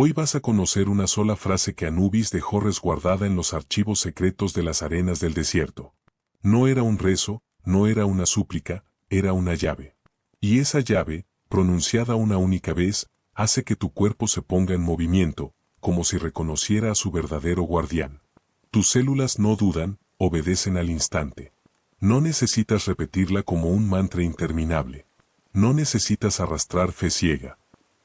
Hoy vas a conocer una sola frase que Anubis dejó resguardada en los archivos secretos de las arenas del desierto. No era un rezo, no era una súplica, era una llave. Y esa llave, pronunciada una única vez, hace que tu cuerpo se ponga en movimiento, como si reconociera a su verdadero guardián. Tus células no dudan, obedecen al instante. No necesitas repetirla como un mantra interminable. No necesitas arrastrar fe ciega.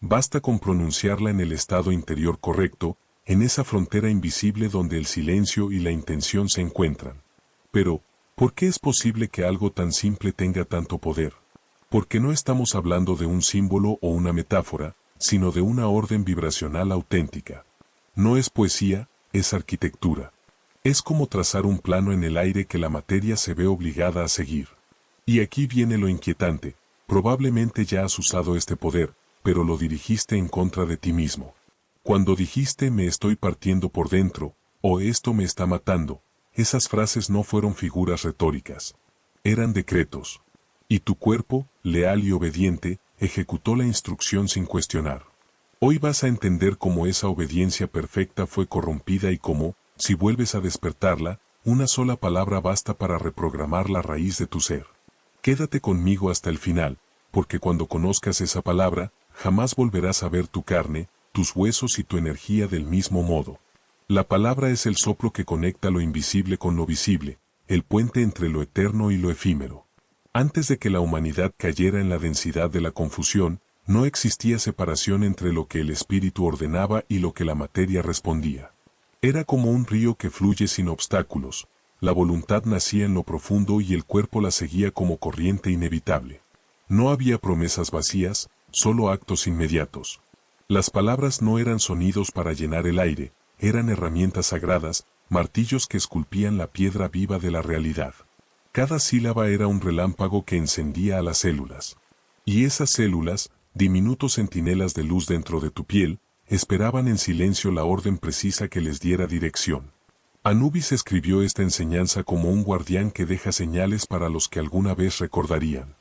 Basta con pronunciarla en el estado interior correcto, en esa frontera invisible donde el silencio y la intención se encuentran. Pero, ¿por qué es posible que algo tan simple tenga tanto poder? Porque no estamos hablando de un símbolo o una metáfora, sino de una orden vibracional auténtica. No es poesía, es arquitectura. Es como trazar un plano en el aire que la materia se ve obligada a seguir. Y aquí viene lo inquietante, probablemente ya has usado este poder, pero lo dirigiste en contra de ti mismo. Cuando dijiste me estoy partiendo por dentro, o esto me está matando, esas frases no fueron figuras retóricas. Eran decretos. Y tu cuerpo, leal y obediente, ejecutó la instrucción sin cuestionar. Hoy vas a entender cómo esa obediencia perfecta fue corrompida y cómo, si vuelves a despertarla, una sola palabra basta para reprogramar la raíz de tu ser. Quédate conmigo hasta el final, porque cuando conozcas esa palabra, jamás volverás a ver tu carne, tus huesos y tu energía del mismo modo. La palabra es el soplo que conecta lo invisible con lo visible, el puente entre lo eterno y lo efímero. Antes de que la humanidad cayera en la densidad de la confusión, no existía separación entre lo que el espíritu ordenaba y lo que la materia respondía. Era como un río que fluye sin obstáculos, la voluntad nacía en lo profundo y el cuerpo la seguía como corriente inevitable. No había promesas vacías, solo actos inmediatos. Las palabras no eran sonidos para llenar el aire, eran herramientas sagradas, martillos que esculpían la piedra viva de la realidad. Cada sílaba era un relámpago que encendía a las células. Y esas células, diminutos centinelas de luz dentro de tu piel, esperaban en silencio la orden precisa que les diera dirección. Anubis escribió esta enseñanza como un guardián que deja señales para los que alguna vez recordarían.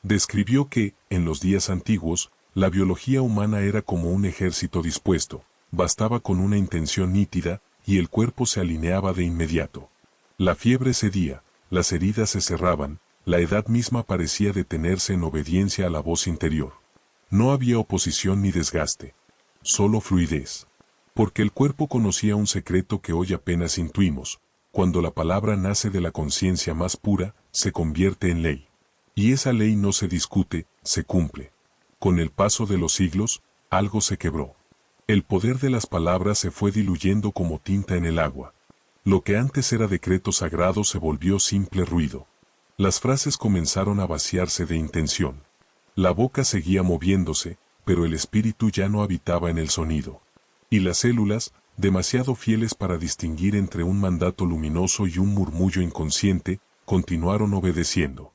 Describió que, en los días antiguos, la biología humana era como un ejército dispuesto, bastaba con una intención nítida, y el cuerpo se alineaba de inmediato. La fiebre cedía, las heridas se cerraban, la edad misma parecía detenerse en obediencia a la voz interior. No había oposición ni desgaste, solo fluidez. Porque el cuerpo conocía un secreto que hoy apenas intuimos, cuando la palabra nace de la conciencia más pura, se convierte en ley. Y esa ley no se discute, se cumple. Con el paso de los siglos, algo se quebró. El poder de las palabras se fue diluyendo como tinta en el agua. Lo que antes era decreto sagrado se volvió simple ruido. Las frases comenzaron a vaciarse de intención. La boca seguía moviéndose, pero el espíritu ya no habitaba en el sonido. Y las células, demasiado fieles para distinguir entre un mandato luminoso y un murmullo inconsciente, continuaron obedeciendo.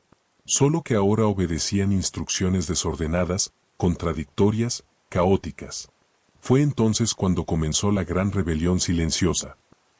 Solo que ahora obedecían instrucciones desordenadas, contradictorias, caóticas. Fue entonces cuando comenzó la gran rebelión silenciosa.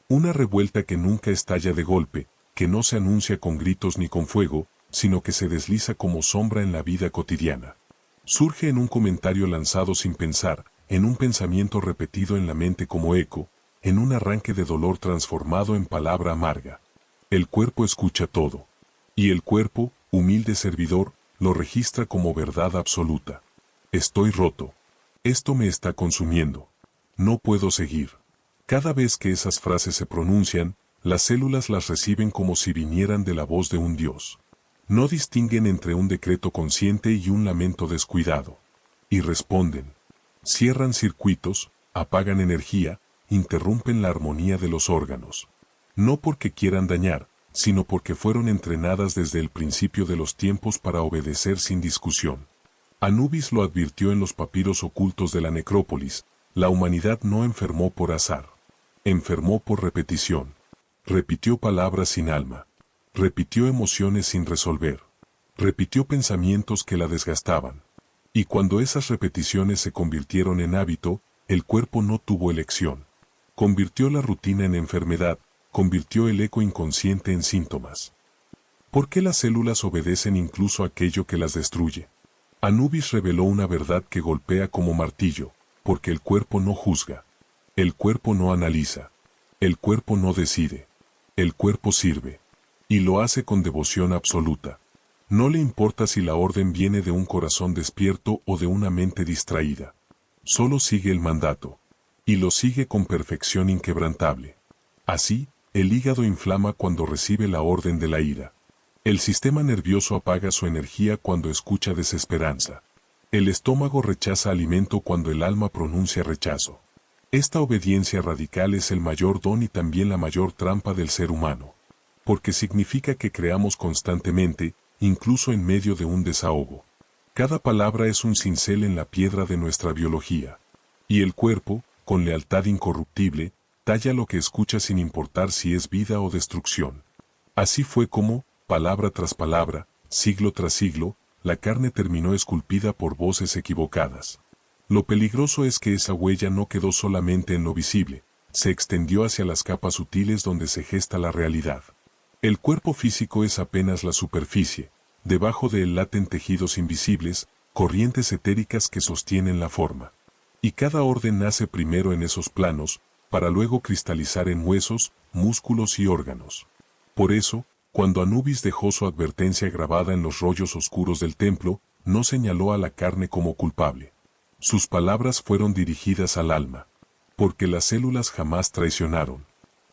Una revuelta que nunca estalla de golpe, que no se anuncia con gritos ni con fuego, sino que se desliza como sombra en la vida cotidiana. Surge en un comentario lanzado sin pensar, en un pensamiento repetido en la mente como eco, en un arranque de dolor transformado en palabra amarga. El cuerpo escucha todo. Y el cuerpo, humilde servidor, lo registra como verdad absoluta. Estoy roto. Esto me está consumiendo. No puedo seguir. Cada vez que esas frases se pronuncian, las células las reciben como si vinieran de la voz de un Dios. No distinguen entre un decreto consciente y un lamento descuidado. Y responden. Cierran circuitos, apagan energía, interrumpen la armonía de los órganos. No porque quieran dañar, sino porque fueron entrenadas desde el principio de los tiempos para obedecer sin discusión. Anubis lo advirtió en los papiros ocultos de la necrópolis, la humanidad no enfermó por azar. Enfermó por repetición. Repitió palabras sin alma. Repitió emociones sin resolver. Repitió pensamientos que la desgastaban. Y cuando esas repeticiones se convirtieron en hábito, el cuerpo no tuvo elección. Convirtió la rutina en enfermedad, convirtió el eco inconsciente en síntomas. ¿Por qué las células obedecen incluso aquello que las destruye? Anubis reveló una verdad que golpea como martillo, porque el cuerpo no juzga. El cuerpo no analiza. El cuerpo no decide. El cuerpo sirve. Y lo hace con devoción absoluta. No le importa si la orden viene de un corazón despierto o de una mente distraída. Solo sigue el mandato. Y lo sigue con perfección inquebrantable. Así, el hígado inflama cuando recibe la orden de la ira. El sistema nervioso apaga su energía cuando escucha desesperanza. El estómago rechaza alimento cuando el alma pronuncia rechazo. Esta obediencia radical es el mayor don y también la mayor trampa del ser humano. Porque significa que creamos constantemente, incluso en medio de un desahogo. Cada palabra es un cincel en la piedra de nuestra biología. Y el cuerpo, con lealtad incorruptible, talla lo que escucha sin importar si es vida o destrucción. Así fue como, palabra tras palabra, siglo tras siglo, la carne terminó esculpida por voces equivocadas. Lo peligroso es que esa huella no quedó solamente en lo visible, se extendió hacia las capas sutiles donde se gesta la realidad. El cuerpo físico es apenas la superficie, debajo de él laten tejidos invisibles, corrientes etéricas que sostienen la forma. Y cada orden nace primero en esos planos, para luego cristalizar en huesos, músculos y órganos. Por eso, cuando Anubis dejó su advertencia grabada en los rollos oscuros del templo, no señaló a la carne como culpable. Sus palabras fueron dirigidas al alma, porque las células jamás traicionaron.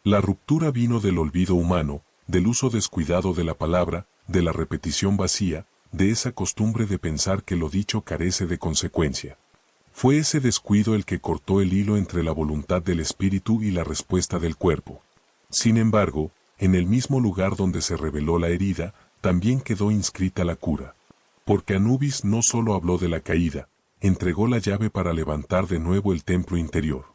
La ruptura vino del olvido humano, del uso descuidado de la palabra, de la repetición vacía, de esa costumbre de pensar que lo dicho carece de consecuencia. Fue ese descuido el que cortó el hilo entre la voluntad del espíritu y la respuesta del cuerpo. Sin embargo, en el mismo lugar donde se reveló la herida, también quedó inscrita la cura. Porque Anubis no solo habló de la caída, entregó la llave para levantar de nuevo el templo interior.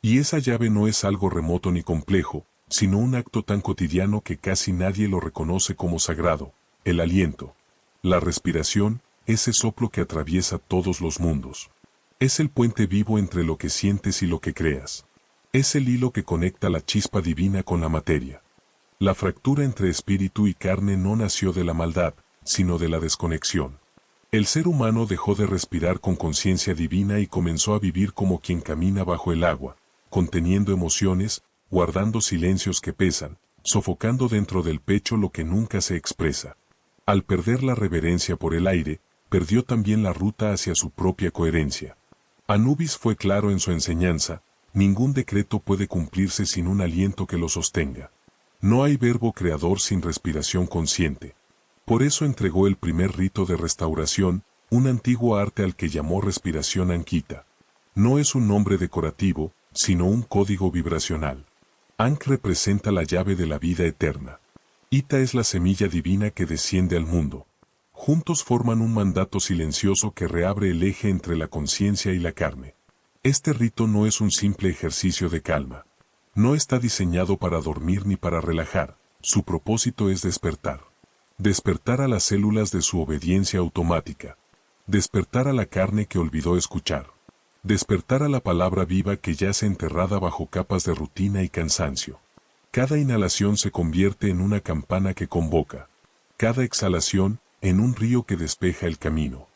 Y esa llave no es algo remoto ni complejo, sino un acto tan cotidiano que casi nadie lo reconoce como sagrado: el aliento. La respiración, ese soplo que atraviesa todos los mundos. Es el puente vivo entre lo que sientes y lo que creas. Es el hilo que conecta la chispa divina con la materia. La fractura entre espíritu y carne no nació de la maldad, sino de la desconexión. El ser humano dejó de respirar con conciencia divina y comenzó a vivir como quien camina bajo el agua, conteniendo emociones, guardando silencios que pesan, sofocando dentro del pecho lo que nunca se expresa. Al perder la reverencia por el aire, perdió también la ruta hacia su propia coherencia. Anubis fue claro en su enseñanza: ningún decreto puede cumplirse sin un aliento que lo sostenga. No hay verbo creador sin respiración consciente. Por eso entregó el primer rito de restauración, un antiguo arte al que llamó respiración Ankita. No es un nombre decorativo, sino un código vibracional. Ankh representa la llave de la vida eterna. Ita es la semilla divina que desciende al mundo. Juntos forman un mandato silencioso que reabre el eje entre la conciencia y la carne. Este rito no es un simple ejercicio de calma. No está diseñado para dormir ni para relajar, su propósito es despertar. Despertar a las células de su obediencia automática. Despertar a la carne que olvidó escuchar. Despertar a la palabra viva que yace enterrada bajo capas de rutina y cansancio. Cada inhalación se convierte en una campana que convoca. Cada exhalación, en un río que despeja el camino.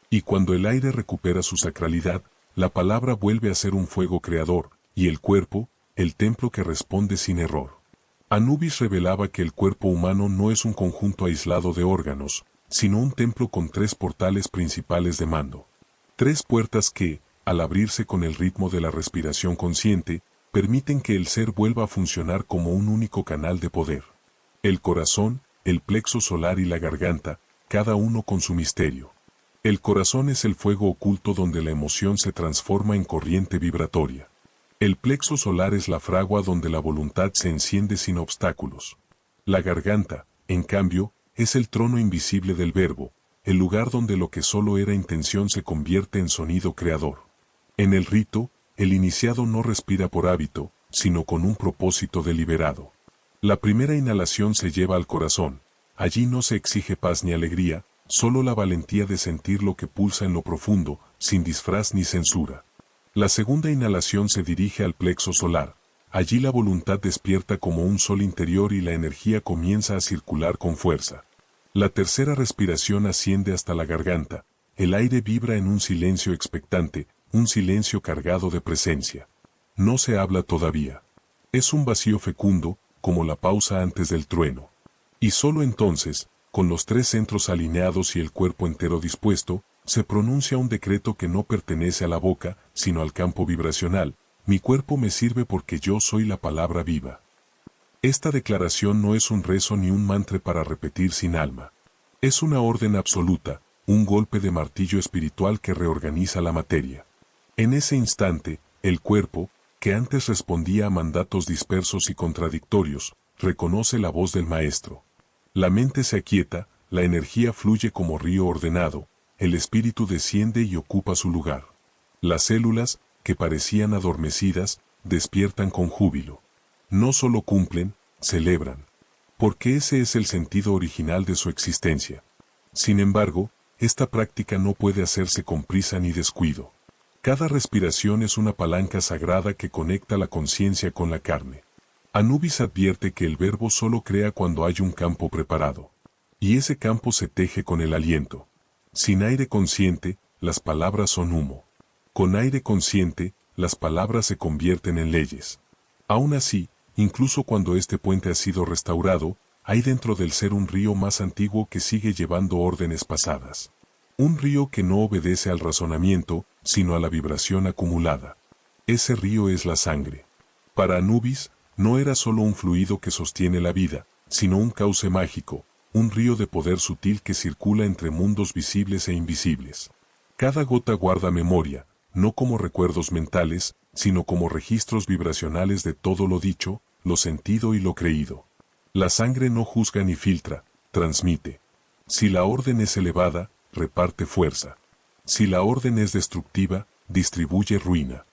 Y cuando el aire recupera su sacralidad, la palabra vuelve a ser un fuego creador, y el cuerpo, el templo que responde sin error. Anubis revelaba que el cuerpo humano no es un conjunto aislado de órganos, sino un templo con 3 portales principales de mando. 3 puertas que, al abrirse con el ritmo de la respiración consciente, permiten que el ser vuelva a funcionar como un único canal de poder. El corazón, el plexo solar y la garganta, cada uno con su misterio. El corazón es el fuego oculto donde la emoción se transforma en corriente vibratoria. El plexo solar es la fragua donde la voluntad se enciende sin obstáculos. La garganta, en cambio, es el trono invisible del verbo, el lugar donde lo que solo era intención se convierte en sonido creador. En el rito, el iniciado no respira por hábito, sino con un propósito deliberado. La primera inhalación se lleva al corazón. Allí no se exige paz ni alegría, solo la valentía de sentir lo que pulsa en lo profundo, sin disfraz ni censura. La segunda inhalación se dirige al plexo solar. Allí la voluntad despierta como un sol interior y la energía comienza a circular con fuerza. La tercera respiración asciende hasta la garganta. El aire vibra en un silencio expectante, un silencio cargado de presencia. No se habla todavía. Es un vacío fecundo, como la pausa antes del trueno. Y solo entonces, con los tres centros alineados y el cuerpo entero dispuesto, se pronuncia un decreto que no pertenece a la boca, sino al campo vibracional: mi cuerpo me sirve porque yo soy la palabra viva. Esta declaración no es un rezo ni un mantra para repetir sin alma. Es una orden absoluta, un golpe de martillo espiritual que reorganiza la materia. En ese instante, el cuerpo, que antes respondía a mandatos dispersos y contradictorios, reconoce la voz del maestro. La mente se aquieta, la energía fluye como río ordenado, el espíritu desciende y ocupa su lugar. Las células, que parecían adormecidas, despiertan con júbilo. No solo cumplen, celebran. Porque ese es el sentido original de su existencia. Sin embargo, esta práctica no puede hacerse con prisa ni descuido. Cada respiración es una palanca sagrada que conecta la conciencia con la carne. Anubis advierte que el verbo solo crea cuando hay un campo preparado. Y ese campo se teje con el aliento. Sin aire consciente, las palabras son humo. Con aire consciente, las palabras se convierten en leyes. Aún así, incluso cuando este puente ha sido restaurado, hay dentro del ser un río más antiguo que sigue llevando órdenes pasadas. Un río que no obedece al razonamiento, sino a la vibración acumulada. Ese río es la sangre. Para Anubis, no era solo un fluido que sostiene la vida, sino un cauce mágico, un río de poder sutil que circula entre mundos visibles e invisibles. Cada gota guarda memoria, no como recuerdos mentales, sino como registros vibracionales de todo lo dicho, lo sentido y lo creído. La sangre no juzga ni filtra, transmite. Si la orden es elevada, reparte fuerza. Si la orden es destructiva, distribuye ruina.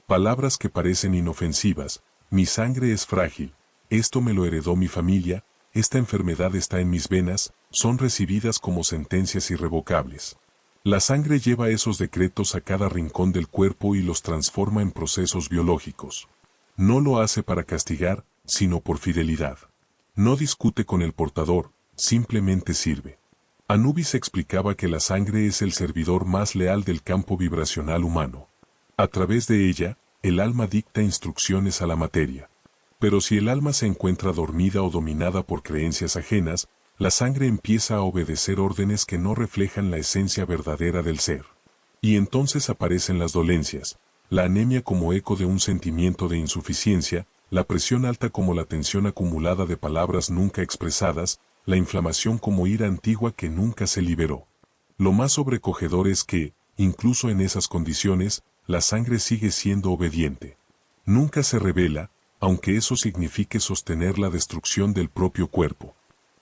Palabras que parecen inofensivas: mi sangre es frágil, esto me lo heredó mi familia, esta enfermedad está en mis venas, son recibidas como sentencias irrevocables. La sangre lleva esos decretos a cada rincón del cuerpo y los transforma en procesos biológicos. No lo hace para castigar, sino por fidelidad. No discute con el portador, simplemente sirve. Anubis explicaba que la sangre es el servidor más leal del campo vibracional humano. A través de ella, el alma dicta instrucciones a la materia. Pero si el alma se encuentra dormida o dominada por creencias ajenas, la sangre empieza a obedecer órdenes que no reflejan la esencia verdadera del ser. Y entonces aparecen las dolencias, la anemia como eco de un sentimiento de insuficiencia, la presión alta como la tensión acumulada de palabras nunca expresadas, la inflamación como ira antigua que nunca se liberó. Lo más sobrecogedor es que, incluso en esas condiciones, la sangre sigue siendo obediente. Nunca se rebela, aunque eso signifique sostener la destrucción del propio cuerpo.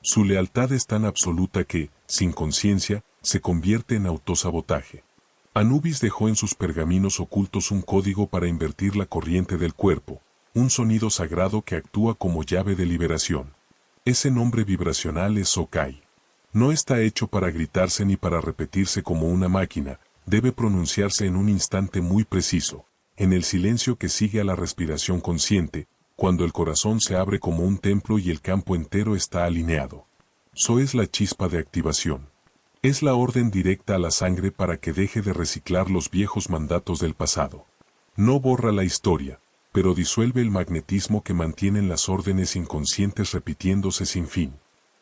Su lealtad es tan absoluta que, sin conciencia, se convierte en autosabotaje. Anubis dejó en sus pergaminos ocultos un código para invertir la corriente del cuerpo, un sonido sagrado que actúa como llave de liberación. Ese nombre vibracional es Sokai. No está hecho para gritarse ni para repetirse como una máquina, debe pronunciarse en un instante muy preciso, en el silencio que sigue a la respiración consciente, cuando el corazón se abre como un templo y el campo entero está alineado. So es la chispa de activación. Es la orden directa a la sangre para que deje de reciclar los viejos mandatos del pasado. No borra la historia, pero disuelve el magnetismo que mantienen las órdenes inconscientes repitiéndose sin fin.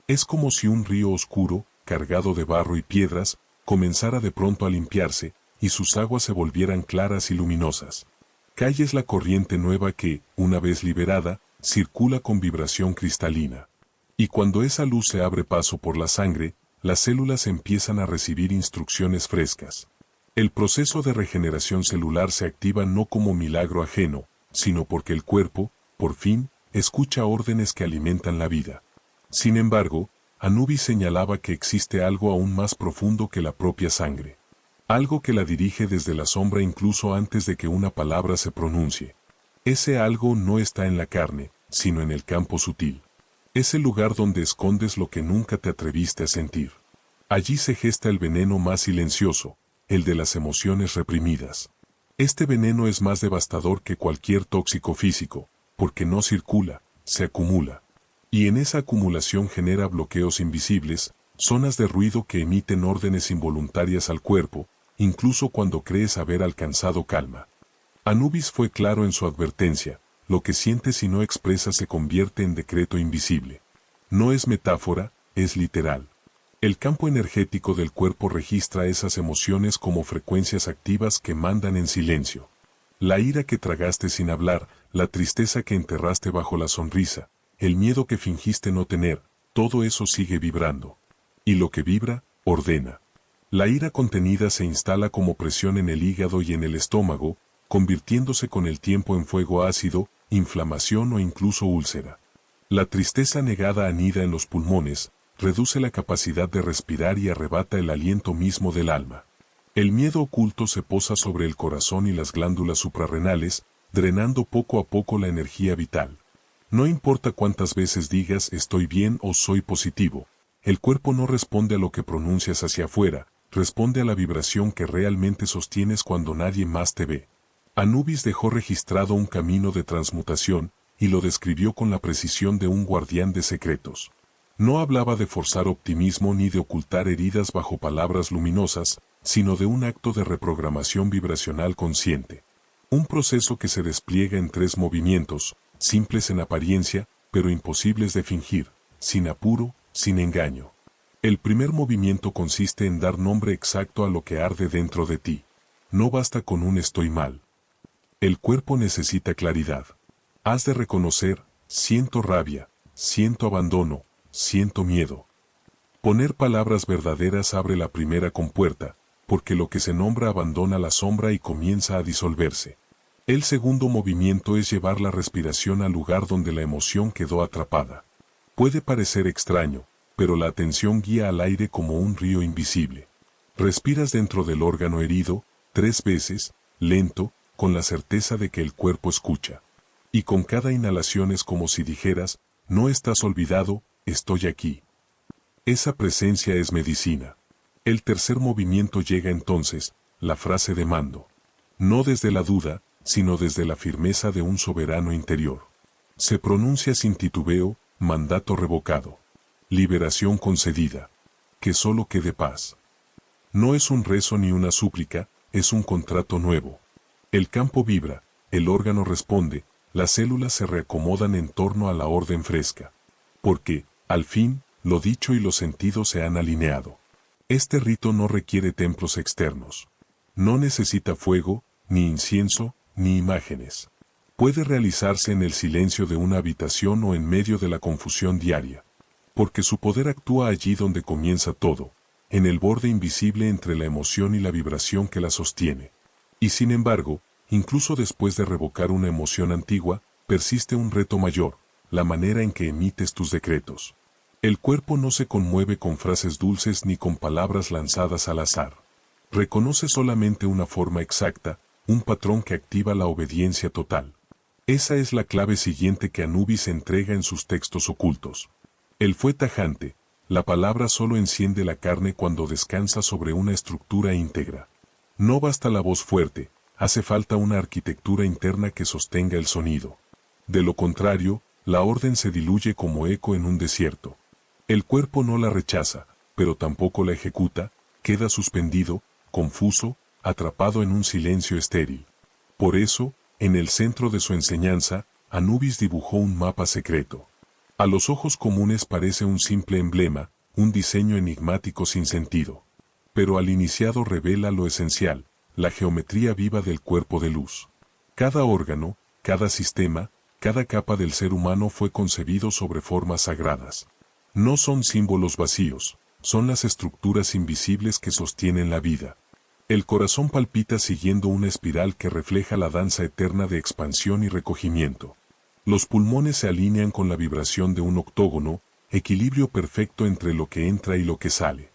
Es como si un río oscuro, cargado de barro y piedras, comenzara de pronto a limpiarse, y sus aguas se volvieran claras y luminosas. Calles la corriente nueva que, una vez liberada, circula con vibración cristalina. Y cuando esa luz se abre paso por la sangre, las células empiezan a recibir instrucciones frescas. El proceso de regeneración celular se activa no como milagro ajeno, sino porque el cuerpo, por fin, escucha órdenes que alimentan la vida. Sin embargo, Anubis señalaba que existe algo aún más profundo que la propia sangre. Algo que la dirige desde la sombra incluso antes de que una palabra se pronuncie. Ese algo no está en la carne, sino en el campo sutil. Es el lugar donde escondes lo que nunca te atreviste a sentir. Allí se gesta el veneno más silencioso, el de las emociones reprimidas. Este veneno es más devastador que cualquier tóxico físico, porque no circula, se acumula. Y en esa acumulación genera bloqueos invisibles, zonas de ruido que emiten órdenes involuntarias al cuerpo, incluso cuando crees haber alcanzado calma. Anubis fue claro en su advertencia: lo que sientes y no expresas se convierte en decreto invisible. No es metáfora, es literal. El campo energético del cuerpo registra esas emociones como frecuencias activas que mandan en silencio. La ira que tragaste sin hablar, la tristeza que enterraste bajo la sonrisa, el miedo que fingiste no tener, todo eso sigue vibrando. Y lo que vibra, ordena. La ira contenida se instala como presión en el hígado y en el estómago, convirtiéndose con el tiempo en fuego ácido, inflamación o incluso úlcera. La tristeza negada anida en los pulmones, reduce la capacidad de respirar y arrebata el aliento mismo del alma. El miedo oculto se posa sobre el corazón y las glándulas suprarrenales, drenando poco a poco la energía vital. No importa cuántas veces digas estoy bien o soy positivo, el cuerpo no responde a lo que pronuncias hacia afuera, responde a la vibración que realmente sostienes cuando nadie más te ve. Anubis dejó registrado un camino de transmutación, y lo describió con la precisión de un guardián de secretos. No hablaba de forzar optimismo ni de ocultar heridas bajo palabras luminosas, sino de un acto de reprogramación vibracional consciente. Un proceso que se despliega en 3 movimientos, simples en apariencia, pero imposibles de fingir, sin apuro, sin engaño. El primer movimiento consiste en dar nombre exacto a lo que arde dentro de ti. No basta con un estoy mal. El cuerpo necesita claridad. Has de reconocer: siento rabia, siento abandono, siento miedo. Poner palabras verdaderas abre la primera compuerta, porque lo que se nombra abandona la sombra y comienza a disolverse. El segundo movimiento es llevar la respiración al lugar donde la emoción quedó atrapada. Puede parecer extraño, pero la atención guía al aire como un río invisible. Respiras dentro del órgano herido, 3 veces, lento, con la certeza de que el cuerpo escucha. Y con cada inhalación es como si dijeras: no estás olvidado, estoy aquí. Esa presencia es medicina. El tercer movimiento llega entonces, la frase de mando. No desde la duda, sino desde la firmeza de un soberano interior. Se pronuncia sin titubeo: mandato revocado. Liberación concedida. Que solo quede paz. No es un rezo ni una súplica, es un contrato nuevo. El campo vibra, el órgano responde, las células se reacomodan en torno a la orden fresca. Porque, al fin, lo dicho y los sentidos se han alineado. Este rito no requiere templos externos. No necesita fuego, ni incienso, ni imágenes. Puede realizarse en el silencio de una habitación o en medio de la confusión diaria. Porque su poder actúa allí donde comienza todo, en el borde invisible entre la emoción y la vibración que la sostiene. Y sin embargo, incluso después de revocar una emoción antigua, persiste un reto mayor: la manera en que emites tus decretos. El cuerpo no se conmueve con frases dulces ni con palabras lanzadas al azar. Reconoce solamente una forma exacta, un patrón que activa la obediencia total. Esa es la clave siguiente que Anubis entrega en sus textos ocultos. Él fue tajante: la palabra solo enciende la carne cuando descansa sobre una estructura íntegra. No basta la voz fuerte, hace falta una arquitectura interna que sostenga el sonido. De lo contrario, la orden se diluye como eco en un desierto. El cuerpo no la rechaza, pero tampoco la ejecuta, queda suspendido, confuso, atrapado en un silencio estéril. Por eso, en el centro de su enseñanza, Anubis dibujó un mapa secreto. A los ojos comunes parece un simple emblema, un diseño enigmático sin sentido. Pero al iniciado revela lo esencial: la geometría viva del cuerpo de luz. Cada órgano, cada sistema, cada capa del ser humano fue concebido sobre formas sagradas. No son símbolos vacíos, son las estructuras invisibles que sostienen la vida. El corazón palpita siguiendo una espiral que refleja la danza eterna de expansión y recogimiento. Los pulmones se alinean con la vibración de un octógono, equilibrio perfecto entre lo que entra y lo que sale.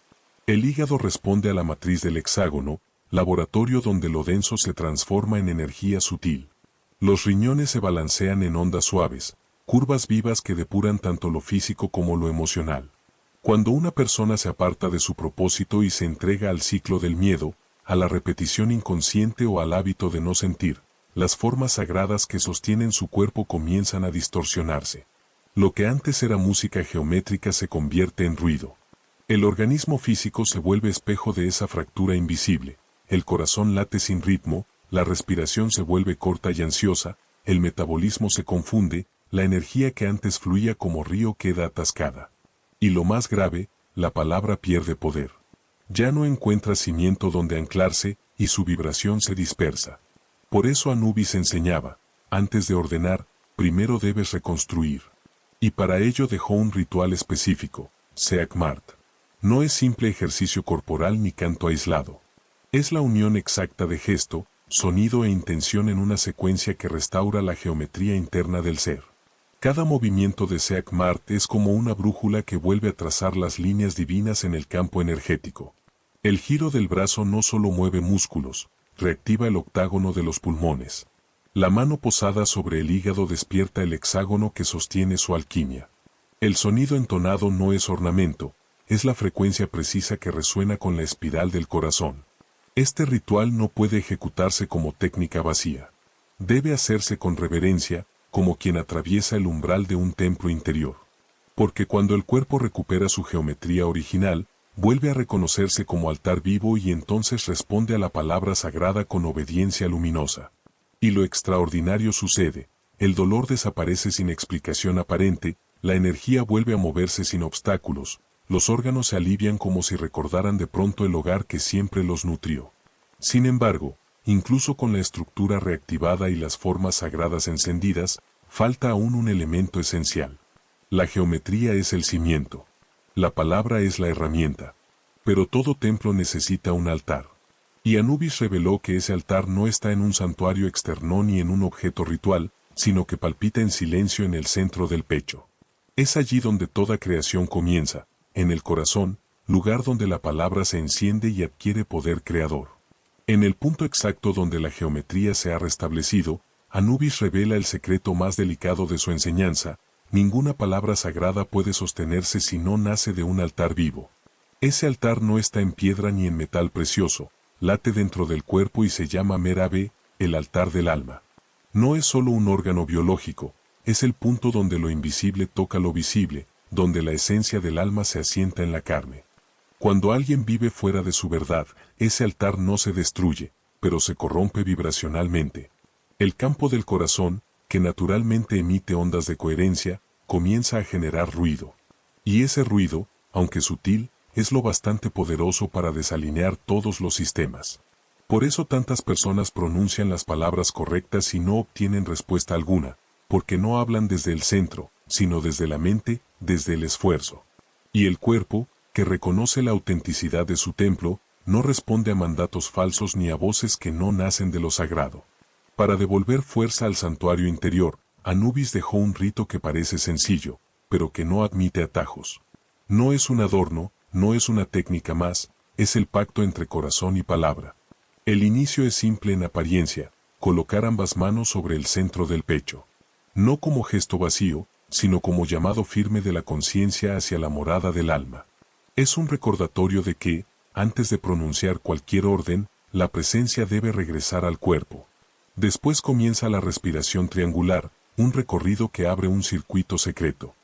El hígado responde a la matriz del hexágono, laboratorio donde lo denso se transforma en energía sutil. Los riñones se balancean en ondas suaves, curvas vivas que depuran tanto lo físico como lo emocional. Cuando una persona se aparta de su propósito y se entrega al ciclo del miedo, a la repetición inconsciente o al hábito de no sentir, las formas sagradas que sostienen su cuerpo comienzan a distorsionarse. Lo que antes era música geométrica se convierte en ruido. El organismo físico se vuelve espejo de esa fractura invisible. el corazón late sin ritmo, la respiración se vuelve corta y ansiosa, el metabolismo se confunde, la energía que antes fluía como río queda atascada. Y lo más grave, la palabra pierde poder. Ya no encuentra cimiento donde anclarse, y su vibración se dispersa. Por eso Anubis enseñaba, antes de ordenar, primero debes reconstruir. Y para ello dejó un ritual específico, Seak Mart. No es simple ejercicio corporal ni canto aislado. Es la unión exacta de gesto, sonido e intención en una secuencia que restaura la geometría interna del ser. Cada movimiento de Seak Mart es como una brújula que vuelve a trazar las líneas divinas en el campo energético. El giro del brazo no solo mueve músculos, reactiva el octágono de los pulmones. La mano posada sobre el hígado despierta el hexágono que sostiene su alquimia. El sonido entonado no es ornamento, es la frecuencia precisa que resuena con la espiral del corazón. Este ritual no puede ejecutarse como técnica vacía. Debe hacerse con reverencia, como quien atraviesa el umbral de un templo interior. Porque cuando el cuerpo recupera su geometría original, vuelve a reconocerse como altar vivo y entonces responde a la palabra sagrada con obediencia luminosa. Y lo extraordinario sucede, el dolor desaparece sin explicación aparente, la energía vuelve a moverse sin obstáculos, los órganos se alivian como si recordaran de pronto el hogar que siempre los nutrió. Sin embargo, incluso con la estructura reactivada y las formas sagradas encendidas, falta aún un elemento esencial. La geometría es el cimiento. La palabra es la herramienta. Pero todo templo necesita un altar. Y Anubis reveló que ese altar no está en un santuario externo ni en un objeto ritual, sino que palpita en silencio en el centro del pecho. Es allí donde toda creación comienza, en el corazón, lugar donde la palabra se enciende y adquiere poder creador. En el punto exacto donde la geometría se ha restablecido, Anubis revela el secreto más delicado de su enseñanza: ninguna palabra sagrada puede sostenerse si no nace de un altar vivo. Ese altar no está en piedra ni en metal precioso, late dentro del cuerpo y se llama Merabé, el altar del alma. No es solo un órgano biológico, es el punto donde lo invisible toca lo visible, donde la esencia del alma se asienta en la carne. Cuando alguien vive fuera de su verdad, ese altar no se destruye, pero se corrompe vibracionalmente. El campo del corazón, que naturalmente emite ondas de coherencia, comienza a generar ruido. Y ese ruido, aunque sutil, es lo bastante poderoso para desalinear todos los sistemas. Por eso tantas personas pronuncian las palabras correctas y no obtienen respuesta alguna, porque no hablan desde el centro, sino desde la mente, desde el esfuerzo. Y el cuerpo, que reconoce la autenticidad de su templo, no responde a mandatos falsos ni a voces que no nacen de lo sagrado. Para devolver fuerza al santuario interior, Anubis dejó un rito que parece sencillo, pero que no admite atajos. No es un adorno, no es una técnica más, es el pacto entre corazón y palabra. El inicio es simple en apariencia, colocar ambas manos sobre el centro del pecho. No como gesto vacío, sino como llamado firme de la conciencia hacia la morada del alma. Es un recordatorio de que, antes de pronunciar cualquier orden, la presencia debe regresar al cuerpo. Después comienza la respiración triangular, un recorrido que abre un circuito secreto.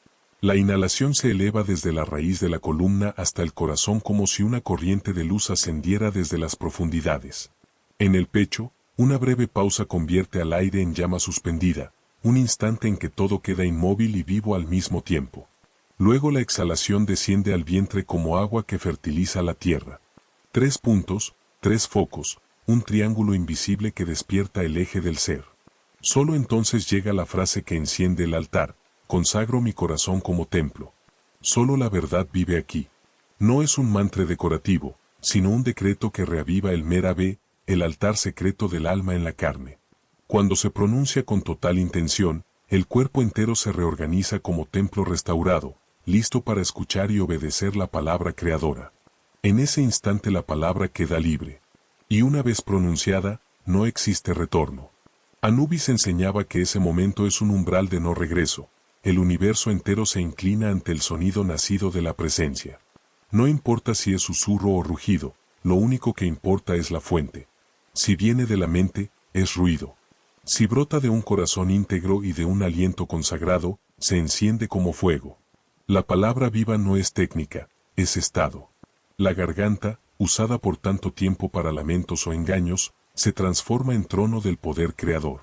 La inhalación se eleva desde la raíz de la columna hasta el corazón como si una corriente de luz ascendiera desde las profundidades. En el pecho, una breve pausa convierte al aire en llama suspendida, un instante en que todo queda inmóvil y vivo al mismo tiempo. Luego la exhalación desciende al vientre como agua que fertiliza la tierra. 3 puntos, 3 focos, un triángulo invisible que despierta el eje del ser. Solo entonces llega la frase que enciende el altar: consagro mi corazón como templo. Solo la verdad vive aquí. No es un mantra decorativo, sino un decreto que reaviva el Merabé, el altar secreto del alma en la carne. Cuando se pronuncia con total intención, el cuerpo entero se reorganiza como templo restaurado, listo para escuchar y obedecer la palabra creadora. En ese instante la palabra queda libre. Y una vez pronunciada, no existe retorno. Anubis enseñaba que ese momento es un umbral de no regreso. El universo entero se inclina ante el sonido nacido de la presencia. No importa si es susurro o rugido, lo único que importa es la fuente. Si viene de la mente, es ruido. Si brota de un corazón íntegro y de un aliento consagrado, se enciende como fuego. La palabra viva no es técnica, es estado. La garganta, usada por tanto tiempo para lamentos o engaños, se transforma en trono del poder creador.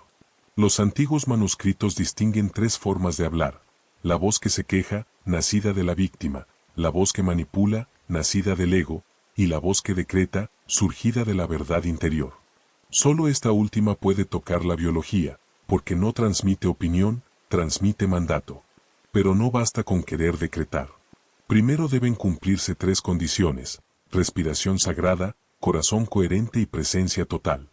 Los antiguos manuscritos distinguen tres formas de hablar: la voz que se queja, nacida de la víctima; la voz que manipula, nacida del ego; y la voz que decreta, surgida de la verdad interior. Solo esta última puede tocar la biología, porque no transmite opinión, transmite mandato. Pero no basta con querer decretar. Primero deben cumplirse tres condiciones: respiración sagrada, corazón coherente y presencia total.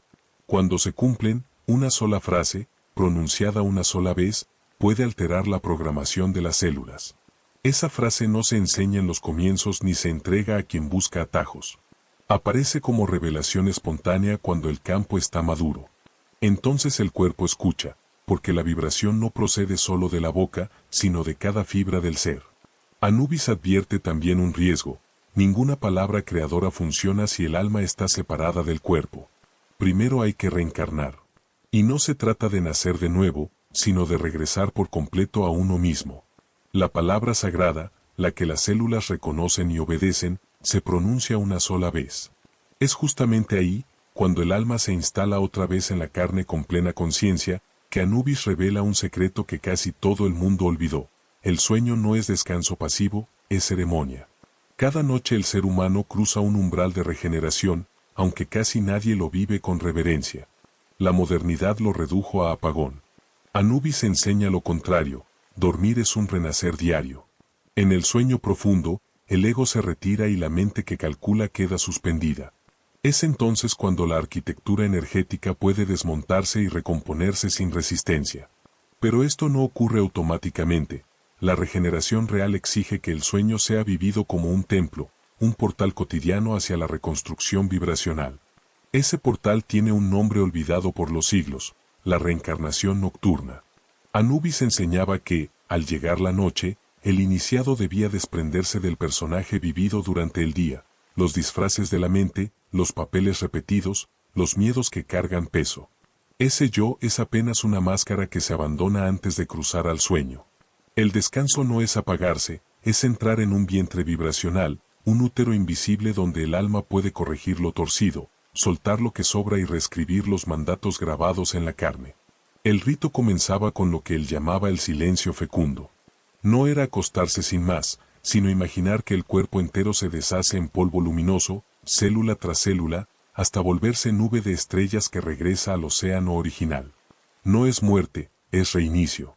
Cuando se cumplen, una sola frase, pronunciada una sola vez, puede alterar la programación de las células. Esa frase no se enseña en los comienzos ni se entrega a quien busca atajos. Aparece como revelación espontánea cuando el campo está maduro. Entonces el cuerpo escucha, porque la vibración no procede solo de la boca, sino de cada fibra del ser. Anubis advierte también un riesgo: ninguna palabra creadora funciona si el alma está separada del cuerpo. Primero hay que reencarnar. Y no se trata de nacer de nuevo, sino de regresar por completo a uno mismo. La palabra sagrada, la que las células reconocen y obedecen, se pronuncia una sola vez. Es justamente ahí, cuando el alma se instala otra vez en la carne con plena conciencia, que Anubis revela un secreto que casi todo el mundo olvidó: el sueño no es descanso pasivo, es ceremonia. Cada noche el ser humano cruza un umbral de regeneración, aunque casi nadie lo vive con reverencia. La modernidad lo redujo a apagón. Anubis enseña lo contrario: dormir es un renacer diario. En el sueño profundo, el ego se retira y la mente que calcula queda suspendida. Es entonces cuando la arquitectura energética puede desmontarse y recomponerse sin resistencia. Pero esto no ocurre automáticamente. La regeneración real exige que el sueño sea vivido como un templo, un portal cotidiano hacia la reconstrucción vibracional. Ese portal tiene un nombre olvidado por los siglos: la reencarnación nocturna. Anubis enseñaba que, al llegar la noche, el iniciado debía desprenderse del personaje vivido durante el día, los disfraces de la mente, los papeles repetidos, los miedos que cargan peso. Ese yo es apenas una máscara que se abandona antes de cruzar al sueño. El descanso no es apagarse, es entrar en un vientre vibracional, un útero invisible donde el alma puede corregir lo torcido, soltar lo que sobra y reescribir los mandatos grabados en la carne. El rito comenzaba con lo que él llamaba el silencio fecundo. No era acostarse sin más, sino imaginar que el cuerpo entero se deshace en polvo luminoso, célula tras célula, hasta volverse nube de estrellas que regresa al océano original. No es muerte, es reinicio.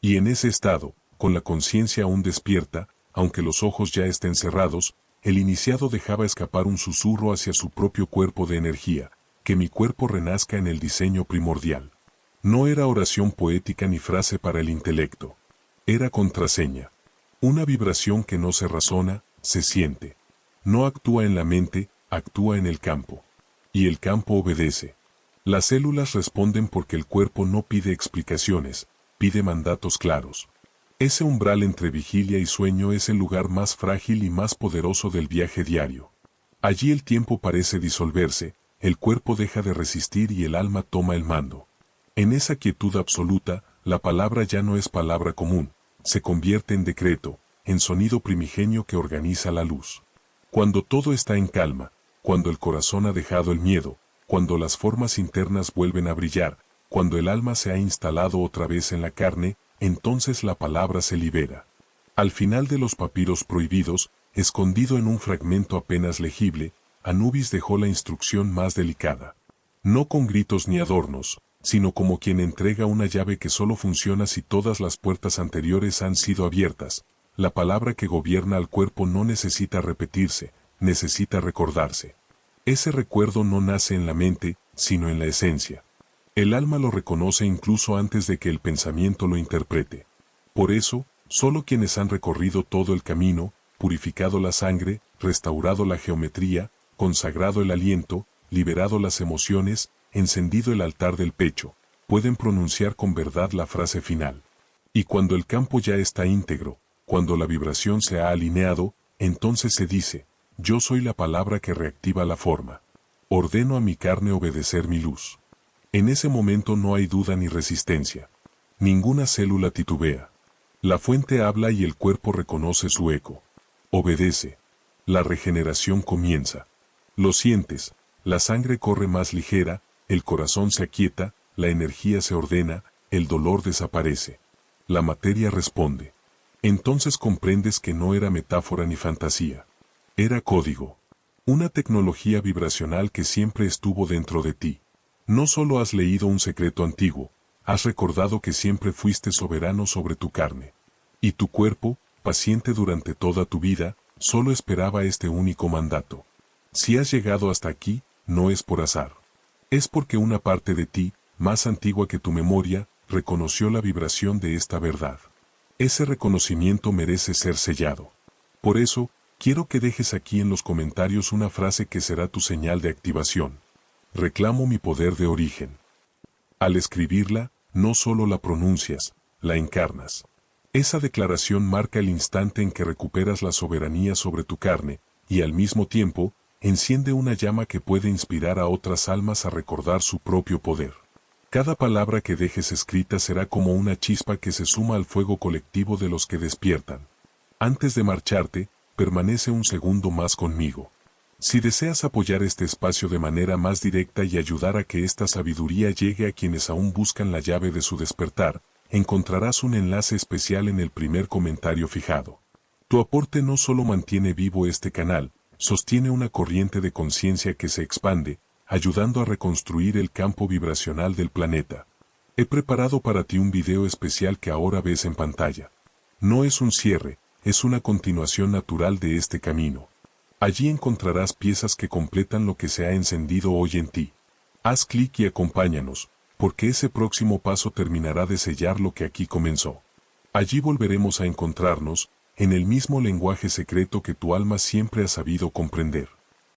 Y en ese estado, con la conciencia aún despierta, aunque los ojos ya estén cerrados, el iniciado dejaba escapar un susurro hacia su propio cuerpo de energía: que mi cuerpo renazca en el diseño primordial. No era oración poética ni frase para el intelecto. Era contraseña. Una vibración que no se razona, se siente. No actúa en la mente, actúa en el campo. Y el campo obedece. Las células responden porque el cuerpo no pide explicaciones, pide mandatos claros. Ese umbral entre vigilia y sueño es el lugar más frágil y más poderoso del viaje diario. Allí el tiempo parece disolverse, el cuerpo deja de resistir y el alma toma el mando. En esa quietud absoluta, la palabra ya no es palabra común, se convierte en decreto, en sonido primigenio que organiza la luz. Cuando todo está en calma, cuando el corazón ha dejado el miedo, cuando las formas internas vuelven a brillar, cuando el alma se ha instalado otra vez en la carne, entonces la palabra se libera. Al final de los papiros prohibidos, escondido en un fragmento apenas legible, Anubis dejó la instrucción más delicada. No con gritos ni adornos, sino como quien entrega una llave que solo funciona si todas las puertas anteriores han sido abiertas. La palabra que gobierna al cuerpo no necesita repetirse, necesita recordarse. Ese recuerdo no nace en la mente, sino en la esencia. El alma lo reconoce incluso antes de que el pensamiento lo interprete. Por eso, solo quienes han recorrido todo el camino, purificado la sangre, restaurado la geometría, consagrado el aliento, liberado las emociones, encendido el altar del pecho, pueden pronunciar con verdad la frase final. Y cuando el campo ya está íntegro, cuando la vibración se ha alineado, entonces se dice: yo soy la palabra que reactiva la forma. Ordeno a mi carne obedecer mi luz. En ese momento no hay duda ni resistencia. Ninguna célula titubea. La fuente habla y el cuerpo reconoce su eco. Obedece. La regeneración comienza. Lo sientes, la sangre corre más ligera, el corazón se aquieta, la energía se ordena, el dolor desaparece. La materia responde. Entonces comprendes que no era metáfora ni fantasía. Era código. Una tecnología vibracional que siempre estuvo dentro de ti. No solo has leído un secreto antiguo, has recordado que siempre fuiste soberano sobre tu carne. Y tu cuerpo, paciente durante toda tu vida, solo esperaba este único mandato. Si has llegado hasta aquí, no es por azar. Es porque una parte de ti, más antigua que tu memoria, reconoció la vibración de esta verdad. Ese reconocimiento merece ser sellado. Por eso, quiero que dejes aquí en los comentarios una frase que será tu señal de activación. Reclamo mi poder de origen. Al escribirla, no solo la pronuncias, la encarnas. Esa declaración marca el instante en que recuperas la soberanía sobre tu carne, y al mismo tiempo, enciende una llama que puede inspirar a otras almas a recordar su propio poder. Cada palabra que dejes escrita será como una chispa que se suma al fuego colectivo de los que despiertan. Antes de marcharte, permanece un segundo más conmigo. Si deseas apoyar este espacio de manera más directa y ayudar a que esta sabiduría llegue a quienes aún buscan la llave de su despertar, encontrarás un enlace especial en el primer comentario fijado. Tu aporte no solo mantiene vivo este canal, sostiene una corriente de conciencia que se expande, ayudando a reconstruir el campo vibracional del planeta. He preparado para ti un video especial que ahora ves en pantalla. No es un cierre, es una continuación natural de este camino. Allí encontrarás piezas que completan lo que se ha encendido hoy en ti. Haz clic y acompáñanos, porque ese próximo paso terminará de sellar lo que aquí comenzó. Allí volveremos a encontrarnos, en el mismo lenguaje secreto que tu alma siempre ha sabido comprender.